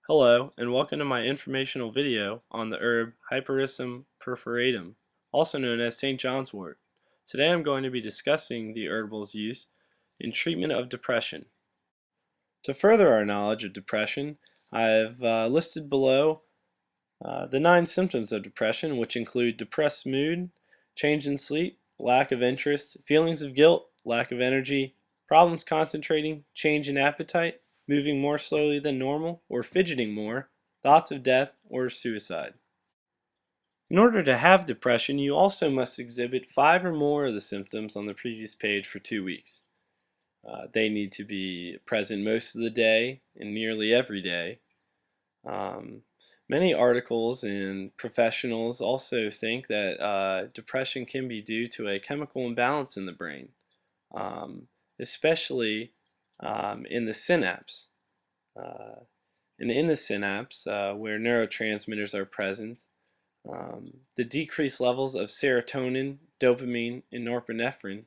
Hello, and welcome to my informational video on the herb Hypericum perforatum, also known as St. John's wort. Today I'm going to be discussing the herbal's use in treatment of depression. To further our knowledge of depression, I've listed below the 9 symptoms of depression, which include depressed mood, change in sleep, lack of interest, feelings of guilt, lack of energy, problems concentrating, change in appetite, moving more slowly than normal or fidgeting more, thoughts of death or suicide. In order to have depression, you also must exhibit 5 or more of the symptoms on the previous page for 2 weeks. They need to be present most of the day and nearly every day. Many articles and professionals also think that depression can be due to a chemical imbalance in the brain, especially in the synapse. And in the synapse, where neurotransmitters are present, the decreased levels of serotonin, dopamine, and norepinephrine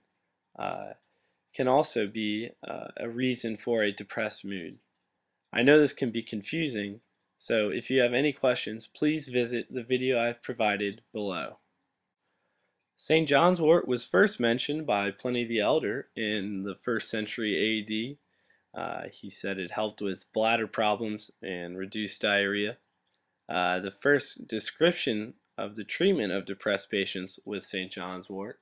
can also be a reason for a depressed mood. I know this can be confusing, so if you have any questions, please visit the video I've provided below. St. John's wort was first mentioned by Pliny the Elder in the 1st century AD. He said it helped with bladder problems and reduced diarrhea. The first description of the treatment of depressed patients with St. John's wort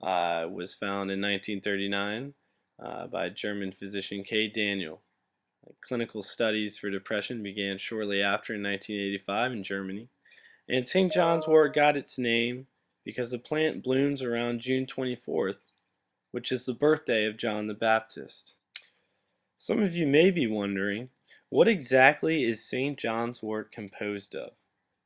was found in 1939 by German physician K. Daniel. Clinical studies for depression began shortly after in 1985 in Germany, and St. John's wort got its name because the plant blooms around June 24th, which is the birthday of John the Baptist. Some of you may be wondering, what exactly is St. John's wort composed of?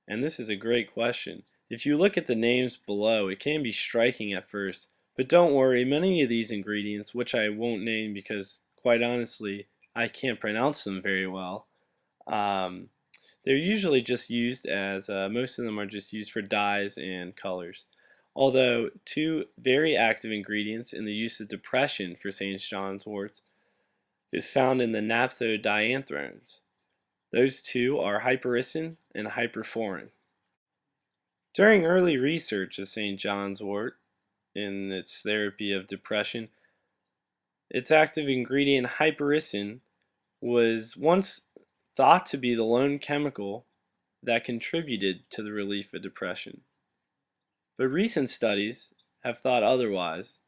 And this is a great question. If you look at the names below, it can be striking at first, but don't worry, many of these ingredients, which I won't name because, quite honestly, I can't pronounce them very well, they're usually just used as, most of them are just used for dyes and colors. Although 2 very active ingredients in the use of depression for St. John's worts is found in the naphthodianthrones. Those 2 are hypericin and hyperforin. During early research of St. John's wort in its therapy of depression, its active ingredient hypericin was once thought to be the lone chemical that contributed to the relief of depression. But recent studies have thought otherwise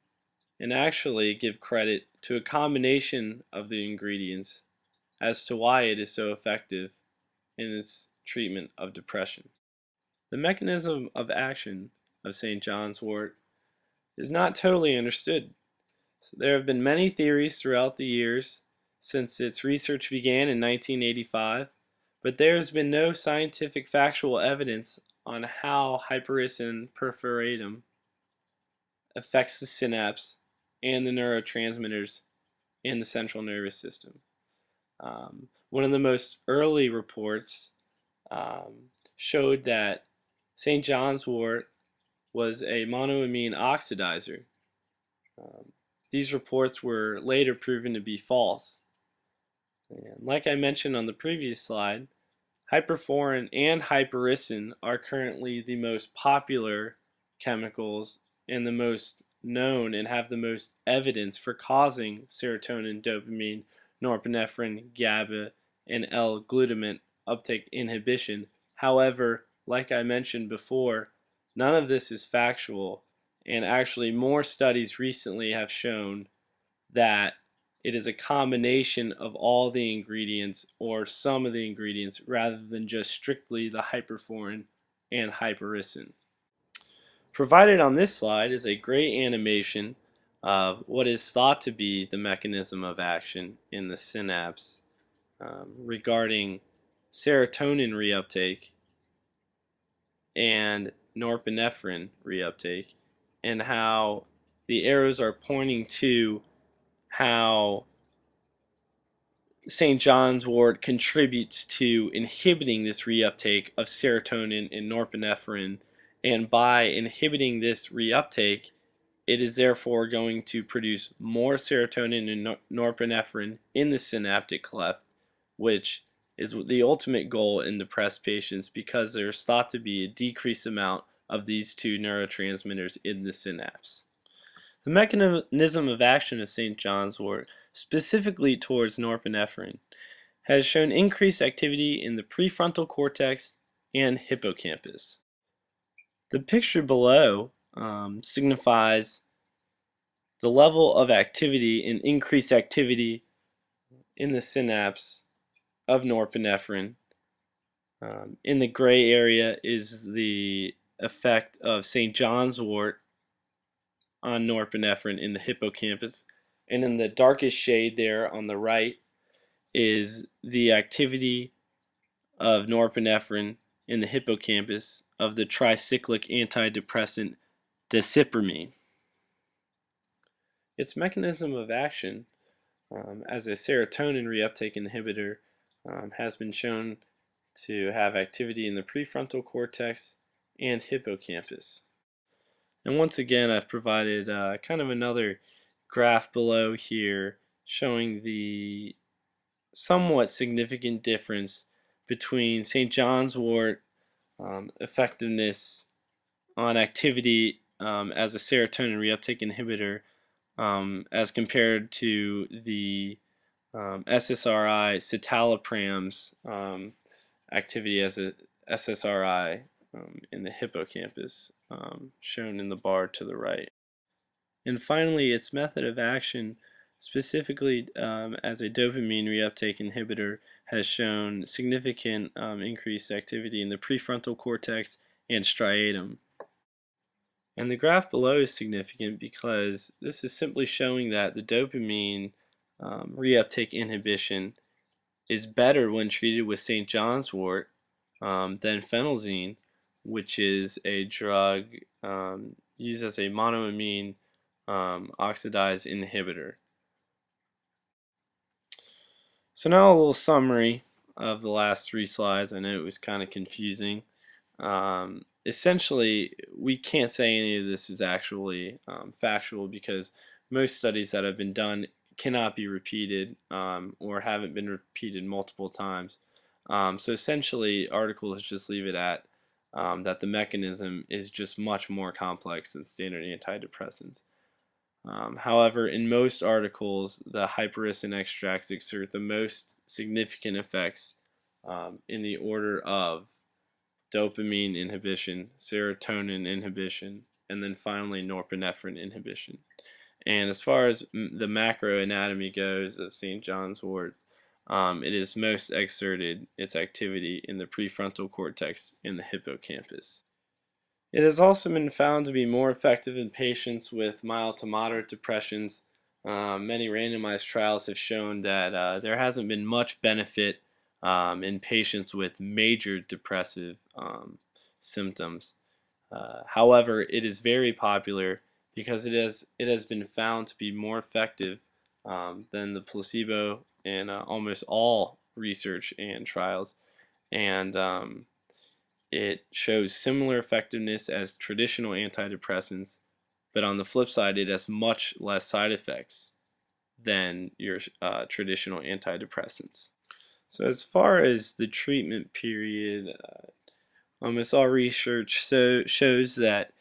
and actually give credit to a combination of the ingredients as to why it is so effective in its treatment of depression. The mechanism of action of St. John's wort is not totally understood. There have been many theories throughout the years since its research began in 1985, but there has been no scientific factual evidence on how Hypericum perforatum affects the synapse and the neurotransmitters in the central nervous system. One of the most early reports showed that St. John's wort was a monoamine oxidizer. These reports were later proven to be false. And like I mentioned on the previous slide, hyperforin and hypericin are currently the most popular chemicals and the most known and have the most evidence for causing serotonin, dopamine, norepinephrine, GABA, and L-glutamate uptake inhibition. However, like I mentioned before, none of this is factual, and actually more studies recently have shown that it is a combination of all the ingredients or some of the ingredients rather than just strictly the hyperforin and hypericin. Provided on this slide is a great animation of what is thought to be the mechanism of action in the synapse regarding serotonin reuptake and norepinephrine reuptake, and how the arrows are pointing to how St. John's wort contributes to inhibiting this reuptake of serotonin and norepinephrine, and by inhibiting this reuptake, it is therefore going to produce more serotonin and norepinephrine in the synaptic cleft, which is the ultimate goal in depressed patients because there's thought to be a decreased amount of these two neurotransmitters in the synapse. The mechanism of action of St. John's wort, specifically towards norepinephrine, has shown increased activity in the prefrontal cortex and hippocampus. The picture below signifies the level of activity and increased activity in the synapse of norepinephrine. In the gray area is the effect of St. John's wort on norepinephrine in the hippocampus, and in the darkest shade there on the right is the activity of norepinephrine in the hippocampus of the tricyclic antidepressant desipramine. Its mechanism of action as a serotonin reuptake inhibitor has been shown to have activity in the prefrontal cortex and hippocampus. And once again, I've provided kind of another graph below here showing the somewhat significant difference between St. John's wort effectiveness on activity as a serotonin reuptake inhibitor as compared to the SSRI citalopram's activity as a SSRI in the hippocampus, shown in the bar to the right. And finally, its method of action, specifically as a dopamine reuptake inhibitor, has shown significant increased activity in the prefrontal cortex and striatum. And the graph below is significant because this is simply showing that the dopamine reuptake inhibition is better when treated with St. John's wort than phenelzine, which is a drug used as a monoamine oxidase inhibitor. So now a little summary of the last three slides. I know it was kind of confusing. Essentially, we can't say any of this is actually factual because most studies that have been done cannot be repeated or haven't been repeated multiple times. So essentially, articles just leave it at that the mechanism is just much more complex than standard antidepressants. However, in most articles, the hypericin extracts exert the most significant effects in the order of dopamine inhibition, serotonin inhibition, and then finally norepinephrine inhibition. And as far as the macro anatomy goes of St. John's wort, it is most exerted its activity in the prefrontal cortex and the hippocampus. It has also been found to be more effective in patients with mild to moderate depressions. Many randomized trials have shown that there hasn't been much benefit in patients with major depressive symptoms. However, it is very popular because it has been found to be more effective than the placebo in almost all research and trials, and it shows similar effectiveness as traditional antidepressants, but on the flip side, it has much less side effects than your traditional antidepressants. So as far as the treatment period, almost all research shows that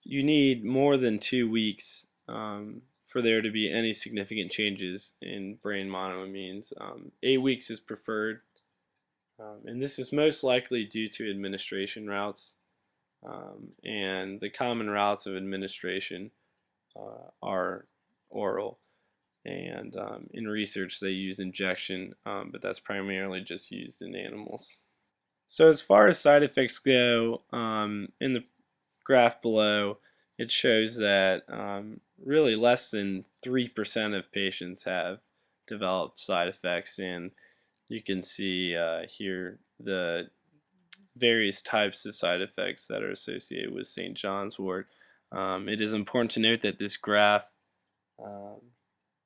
you need more than 2 weeks for there to be any significant changes in brain monoamines. 8 weeks is preferred, and this is most likely due to administration routes, and the common routes of administration are oral, and in research they use injection, but that's primarily just used in animals. So as far as side effects go, in the graph below, it shows that really less than 3% of patients have developed side effects, and you can see here the various types of side effects that are associated with St. John's wort. It is important to note that this graph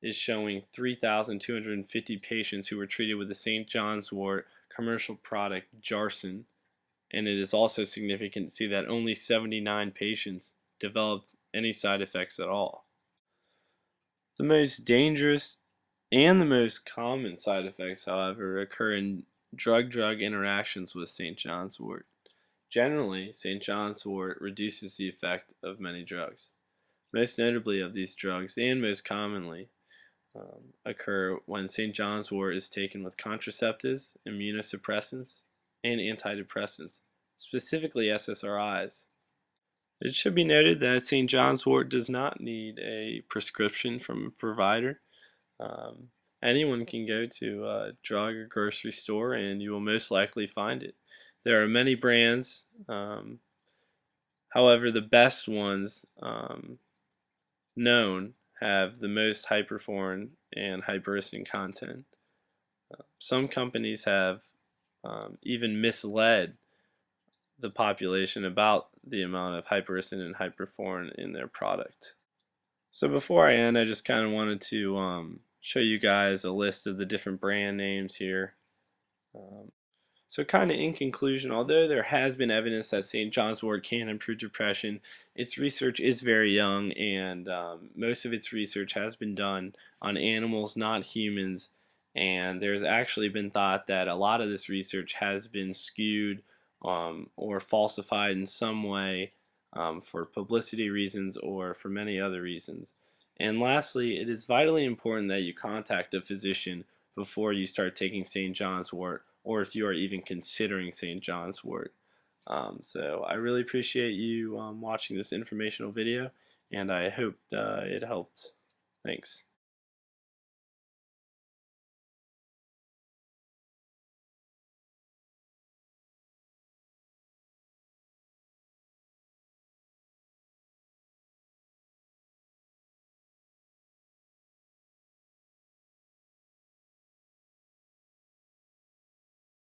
is showing 3,250 patients who were treated with the St. John's wort commercial product Jarsin, and it is also significant to see that only 79 patients developed any side effects at all. The most dangerous And the most common side effects, however, occur in drug-drug interactions with St. John's wort. Generally, St. John's wort reduces the effect of many drugs. Most notably of these drugs, and most commonly, occur when St. John's wort is taken with contraceptives, immunosuppressants, and antidepressants, specifically SSRIs. It should be noted that St. John's wort does not need a prescription from a provider. Um, Anyone can go to a drug or grocery store and you will most likely find it. There are many brands, however, the best ones known have the most hyperforeign and hypericin content. Some companies have even misled the population about the amount of hypericin and hyperforeign in their product. So before I end, I just kind of wanted to show you guys a list of the different brand names here. Um, So kind of in conclusion, although there has been evidence that St. John's wort can improve depression, its research is very young, and most of its research has been done on animals, not humans, and there's actually been thought that a lot of this research has been skewed or falsified in some way for publicity reasons or for many other reasons. And lastly, it is vitally important that you contact a physician before you start taking St. John's wort, or if you are even considering St. John's wort. So I really appreciate you watching this informational video, and I hope it helped. Thanks.